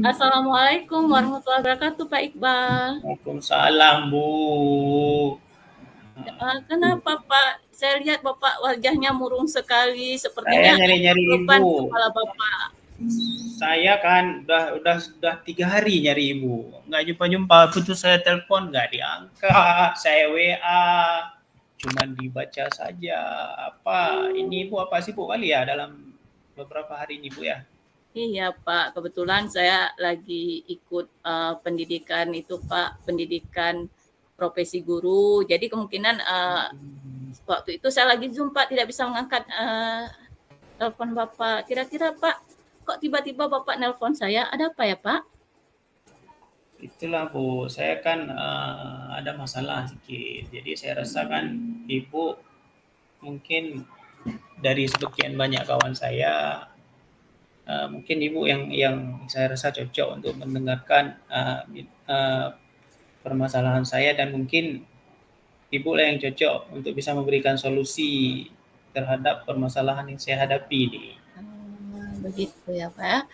Assalamualaikum warahmatullahi wabarakatuh, Pak Iqbal. Waalaikumsalam, Bu. Kenapa, Pak? Saya lihat Bapak wajahnya murung sekali, Saya sepertinya nyari-nyari beban Ibu. kepala Bapak. Saya kan sudah 3 hari nyari Ibu, nggak jumpa-jumpa. Putus saya telepon nggak diangkat, saya WA cuman dibaca saja. Apa ini Ibu, apa sibuk kali ya dalam beberapa hari ini Bu ya? Iya, Pak. Kebetulan saya lagi ikut pendidikan itu, Pak, pendidikan profesi guru. Jadi kemungkinan waktu itu saya lagi Zoom, Pak, tidak bisa mengangkat telepon Bapak. Kira-kira, Pak, kok tiba-tiba Bapak nelpon saya? Ada apa ya, Pak? Itulah Bu, saya kan ada masalah sedikit. Jadi saya rasakan Ibu mungkin dari sekian banyak kawan saya, mungkin Ibu yang saya rasa cocok untuk mendengarkan permasalahan saya, dan mungkin Ibu lah yang cocok untuk bisa memberikan solusi terhadap permasalahan yang saya hadapi ini. Begitu ya, Pak.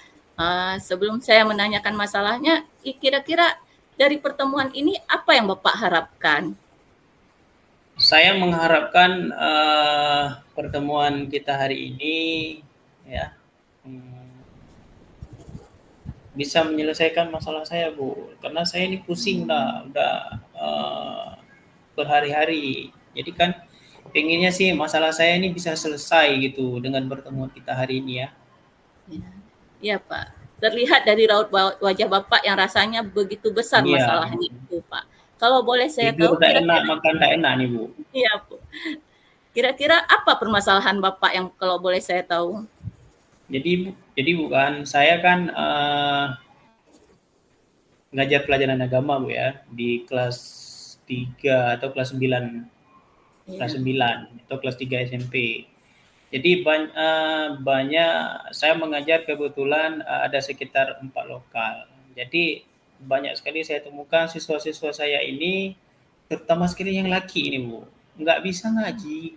Sebelum saya menanyakan masalahnya, kira-kira dari pertemuan ini apa yang Bapak harapkan? Saya mengharapkan pertemuan kita hari ini ya bisa menyelesaikan masalah saya, Bu. Karena saya ini pusing udah berhari-hari. Jadi kan pengennya sih masalah saya ini bisa selesai gitu dengan pertemuan kita hari ini ya. Ya, Pak. Terlihat dari raut wajah Bapak yang rasanya begitu besar Iya. masalahnya itu, Pak. Kalau boleh saya Tidur tahu, tak enak, kira-kira makan tak enak nih, Bu. iya, Bu. Kira-kira apa permasalahan Bapak yang kalau boleh saya tahu? Jadi bukan saya kan ngajar pelajaran agama, Bu ya, di kelas 3 atau kelas 9. Kelas 9 atau kelas 3 SMP. Jadi banyak saya mengajar, kebetulan ada sekitar 4 lokal. Jadi banyak sekali saya temukan siswa-siswa saya ini, terutama sekali yang laki ini Bu, nggak bisa ngaji.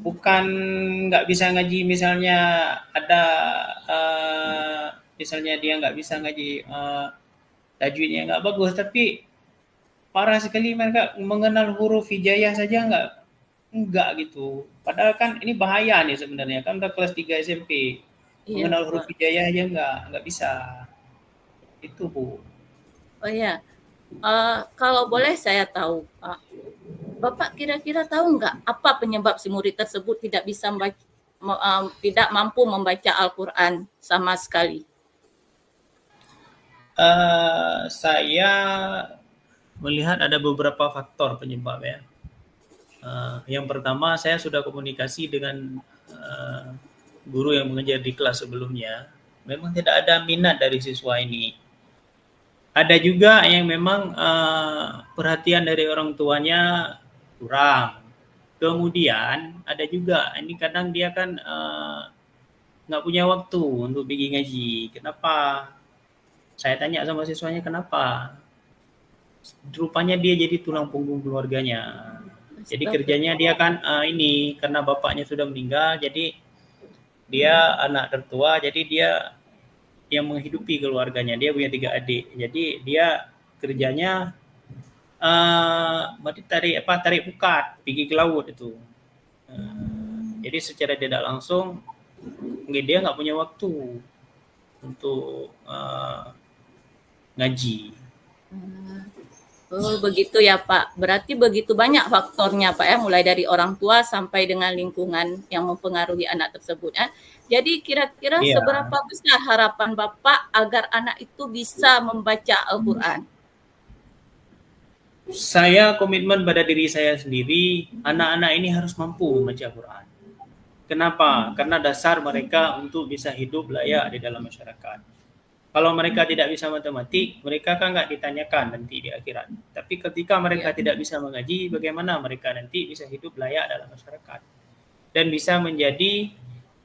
Bukan nggak bisa ngaji, misalnya ada misalnya dia nggak bisa ngaji, tajwidnya nggak bagus, tapi parah sekali mereka mengenal huruf hijaiyah saja enggak gitu. Padahal kan ini bahaya nih sebenarnya, kan udah kelas 3 SMP. Iya, Mengenal huruf Pak. hijaiyah aja enggak bisa. Itu, Bu. Oh ya, kalau boleh saya tahu, Pak, Bapak kira-kira tahu nggak apa penyebab si murid tersebut tidak bisa tidak mampu membaca Al-Quran sama sekali? Saya melihat ada beberapa faktor penyebab ya. Yang pertama, saya sudah komunikasi dengan guru yang mengajar di kelas sebelumnya. Memang tidak ada minat dari siswa ini. Ada juga yang memang perhatian dari orang tuanya kurang. Kemudian ada juga, ini kadang dia kan nggak punya waktu untuk pergi ngaji. Kenapa? Saya tanya sama siswanya kenapa. Rupanya dia jadi tulang punggung keluarganya. Jadi kerjanya dia kan ini karena bapaknya sudah meninggal, jadi dia anak tertua, jadi dia yang menghidupi keluarganya. Dia punya 3 adik. Jadi dia kerjanya tarik pukat, pergi ke laut itu. Jadi secara tidak langsung dia nggak punya waktu untuk ngaji. Oh, begitu ya, Pak. Berarti begitu banyak faktornya, Pak ya, mulai dari orang tua sampai dengan lingkungan yang mempengaruhi anak tersebut ya. Jadi kira-kira seberapa besar harapan Bapak agar anak itu bisa membaca Al-Quran? Saya komitmen pada diri saya sendiri, anak-anak ini harus mampu membaca Al-Quran. Kenapa? Karena dasar mereka untuk bisa hidup layak di dalam masyarakat. Kalau mereka tidak bisa matematik, mereka kan nggak ditanyakan nanti di akhirat. Tapi ketika mereka tidak bisa mengaji, bagaimana mereka nanti bisa hidup layak dalam masyarakat dan bisa menjadi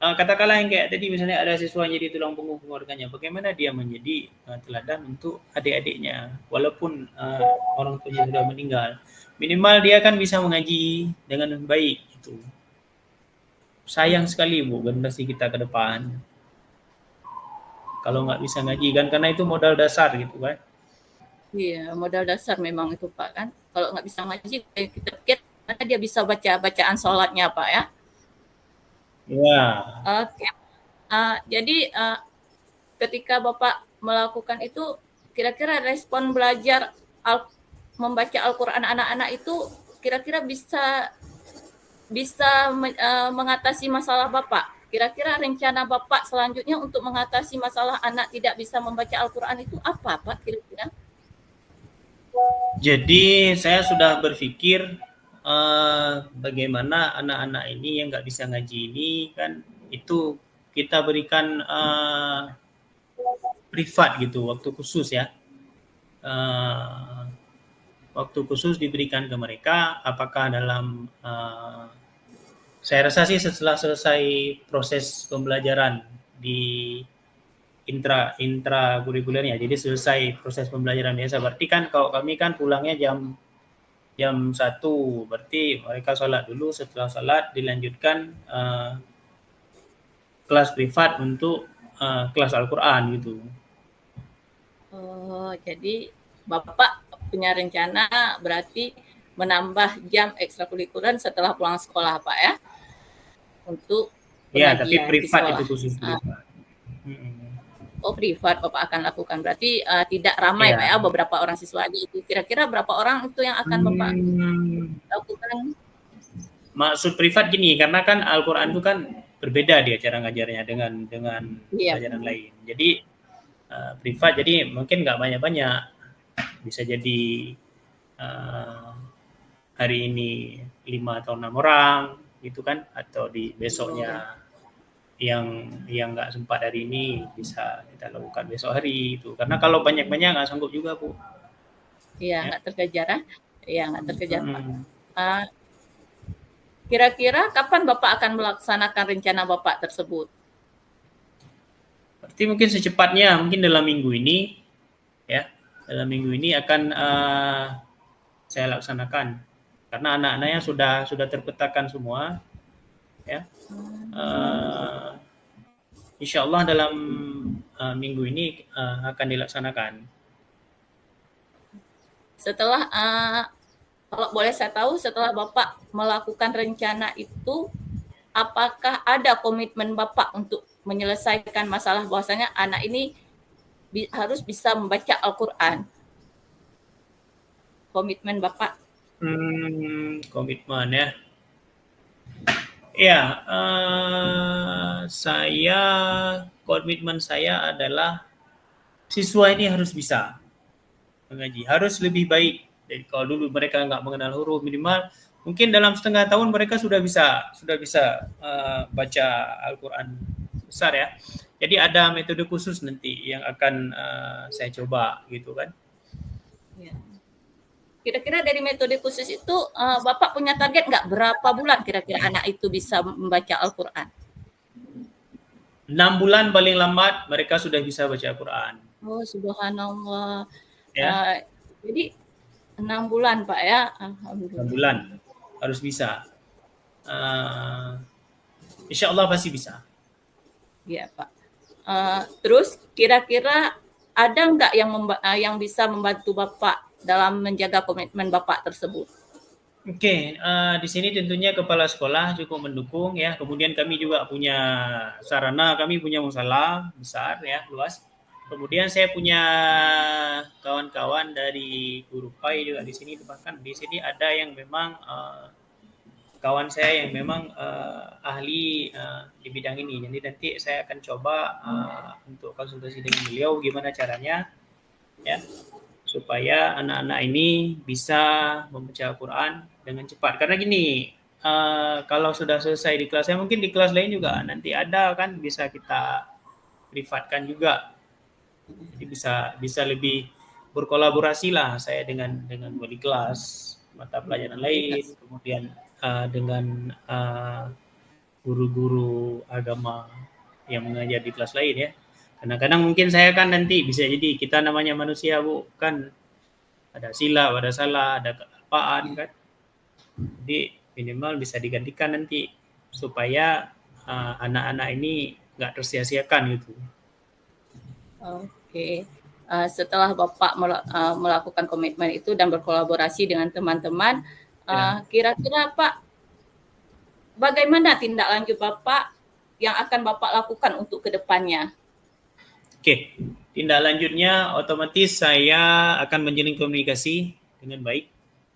katakanlah yang kayak tadi, misalnya ada siswa jadi tulang punggung keluarganya, bagaimana dia menjadi teladan untuk adik-adiknya walaupun orang tuanya sudah meninggal. Minimal dia kan bisa mengaji dengan baik gitu. Sayang sekali Bu generasi kita ke depan. kalau nggak bisa ngaji kan, karena itu modal dasar gitu kan. Iya, modal dasar memang itu Pak kan. Kalau nggak bisa ngaji, kita pikir mana dia bisa baca bacaan sholatnya Pak ya. Ya, Oke. Jadi ketika Bapak melakukan itu, kira-kira respon belajar membaca Al-Quran anak-anak itu kira-kira bisa bisa mengatasi masalah Bapak. Kira-kira rencana Bapak selanjutnya untuk mengatasi masalah anak tidak bisa membaca Al-Quran itu apa Pak kira-kira? jadi saya sudah berpikir bagaimana anak-anak ini yang nggak bisa ngaji ini kan, itu kita berikan privat gitu, waktu khusus ya. Waktu khusus diberikan ke mereka, apakah dalam saya rasa sih setelah selesai proses pembelajaran di intra kurikulernya, jadi selesai proses pembelajaran biasa, berarti kan kalau kami kan pulangnya jam 1, berarti mereka sholat dulu, setelah sholat dilanjutkan kelas privat untuk kelas Al-Quran gitu. Oh, jadi Bapak punya rencana berarti menambah jam ekstrakurikuler setelah pulang sekolah Pak ya? Untuk Ya, tapi pengajian di privat itu sekolah. khusus privat. Oh, privat Bapak akan lakukan. Berarti tidak ramai Pak ya, Ya. beberapa orang siswa itu. Kira-kira berapa orang itu yang akan Bapak lakukan? Maksud privat gini, karena kan Al-Quran itu kan berbeda dia cara ngajarnya dengan Iya. pelajaran lain. Jadi privat, jadi mungkin nggak banyak-banyak. Bisa jadi hari ini 5 atau 6 orang gitu kan, atau di besoknya yang nggak sempat hari ini bisa kita lakukan besok hari itu. Karena kalau banyak-banyak nggak sanggup juga Bu. Iya, Ya. nggak terkejar. Iya, nggak terkejar Pak. Hmm. Kira-kira kapan Bapak akan melaksanakan rencana Bapak tersebut? Berarti mungkin secepatnya, mungkin dalam minggu ini, ya, dalam minggu ini akan saya laksanakan, karena anak-anaknya sudah terpetakan semua, ya. Insya Allah dalam minggu ini akan dilaksanakan. Setelah kalau boleh saya tahu, setelah Bapak melakukan rencana itu, apakah ada komitmen Bapak untuk menyelesaikan masalah bahwasanya anak ini harus bisa membaca Al-Quran? Komitmen Bapak? Komitmen ya. Ya, komitmen saya adalah siswa ini harus bisa mengaji, harus lebih baik. Jadi kalau dulu mereka nggak mengenal huruf, minimal mungkin dalam setengah tahun mereka sudah bisa baca Al-Quran besar ya. Jadi ada metode khusus nanti yang akan saya coba gitu kan. Ya. Kira-kira dari metode khusus itu Bapak punya target nggak berapa bulan kira-kira anak itu bisa membaca Al-Quran? 6 bulan paling lambat mereka sudah bisa baca Al-Quran. Oh, subhanallah. Ya. Jadi 6 bulan Pak ya. Alhamdulillah. 6 bulan harus bisa. Insya Allah pasti bisa. Iya Pak. Terus kira-kira ada nggak yang bisa membantu Bapak dalam menjaga komitmen Bapak tersebut? Oke, di sini tentunya kepala sekolah cukup mendukung ya. Kemudian kami juga punya sarana, kami punya musala besar ya, luas. Kemudian saya punya kawan-kawan dari Guru Pai juga di sini, bahkan di sini ada yang memang kawan saya yang memang ahli di bidang ini. Jadi nanti saya akan coba untuk konsultasi dengan beliau gimana caranya ya, supaya anak-anak ini bisa membaca Al-Quran dengan cepat. Karena gini, kalau sudah selesai di kelas, saya mungkin di kelas lain juga nanti ada kan, bisa kita privatkan juga. Jadi bisa lebih berkolaborasi lah saya dengan wali kelas, mata pelajaran lain, kemudian dengan guru-guru agama yang mengajar di kelas lain ya. Kadang-kadang mungkin saya kan nanti bisa jadi, kita namanya manusia Bu, kan ada silap, ada salah, ada kealpaan kan. Jadi minimal bisa digantikan nanti supaya anak-anak ini nggak tersia-siakan gitu. Oke. Setelah Bapak melakukan komitmen itu dan berkolaborasi dengan teman-teman, Ya. kira-kira Pak, bagaimana tindak lanjut Bapak yang akan Bapak lakukan untuk ke depannya? Oke, tindak lanjutnya otomatis saya akan menjalin komunikasi dengan baik,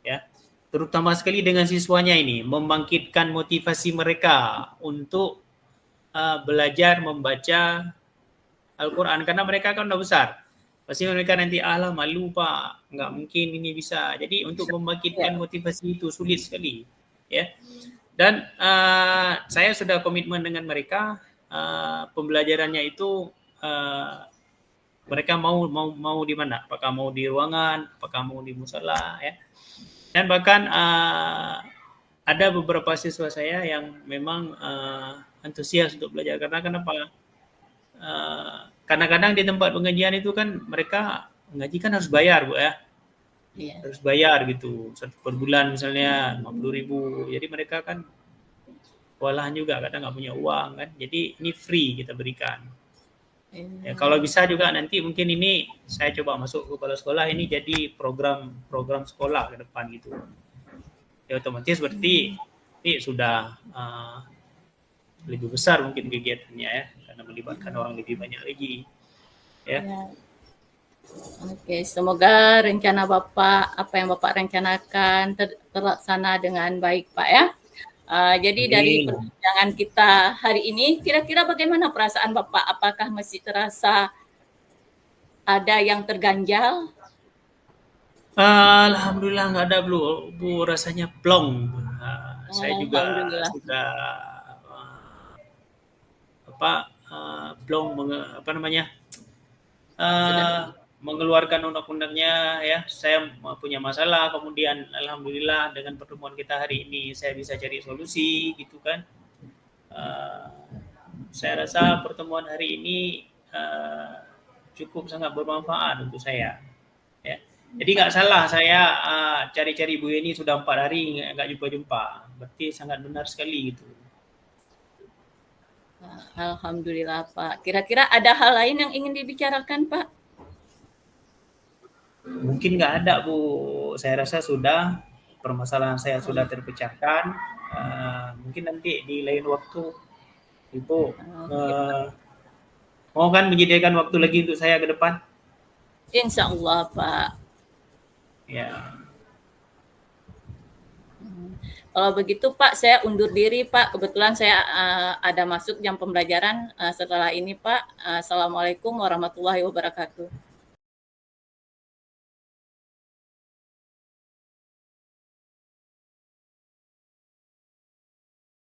ya. Terutama sekali dengan siswanya ini, membangkitkan motivasi mereka untuk belajar membaca Al-Quran karena mereka kan udah besar. Pasti mereka nanti alah malu Pak, nggak mungkin ini bisa. Jadi untuk Ya. membangkitkan motivasi itu sulit sekali, ya. Dan saya sudah komitmen dengan mereka, pembelajarannya itu mereka mau di mana? Apakah mau di ruangan? Apakah mau di musola? Ya. Dan bahkan ada beberapa siswa saya yang memang antusias untuk belajar karena kenapa? Kadang-kadang di tempat pengajian itu kan mereka ngaji kan harus bayar Bu ya, Iya. harus bayar gitu per bulan misalnya 50.000. Jadi mereka kan kewalahan juga kadang nggak punya uang kan. Jadi ini free kita berikan. Ya, kalau bisa juga nanti mungkin ini saya coba masuk ke sekolah ini jadi program sekolah ke depan gitu. Ya otomatis berarti ini sudah lebih besar mungkin kegiatannya ya karena melibatkan orang lebih banyak lagi. Ya. Ya. Oke, semoga rencana Bapak, apa yang Bapak rencanakan terlaksana dengan baik, Pak ya. Jadi dari Amin. perbincangan kita hari ini, kira-kira bagaimana perasaan Bapak? Apakah masih terasa ada yang terganjal? Alhamdulillah nggak ada Bu, rasanya plong. Saya juga Alhamdulillah. sudah plong apa namanya Sudah. mengeluarkan undang-undangnya ya. Saya punya masalah, kemudian alhamdulillah dengan pertemuan kita hari ini saya bisa cari solusi gitu kan. Saya rasa pertemuan hari ini cukup sangat bermanfaat untuk saya. Ya. Jadi nggak salah saya cari-cari Bu Yeni sudah 4 hari nggak jumpa-jumpa. Berarti sangat benar sekali gitu. Alhamdulillah Pak. Kira-kira ada hal lain yang ingin dibicarakan Pak? Mungkin nggak ada Bu. Saya rasa sudah permasalahan saya sudah terpecahkan. Mungkin nanti di lain waktu Ibu mau kan menyediakan waktu lagi untuk saya ke depan? Insya Allah Pak. Ya. Kalau begitu Pak, saya undur diri Pak. Kebetulan saya ada masuk jam pembelajaran setelah ini Pak. Assalamualaikum warahmatullahi wabarakatuh.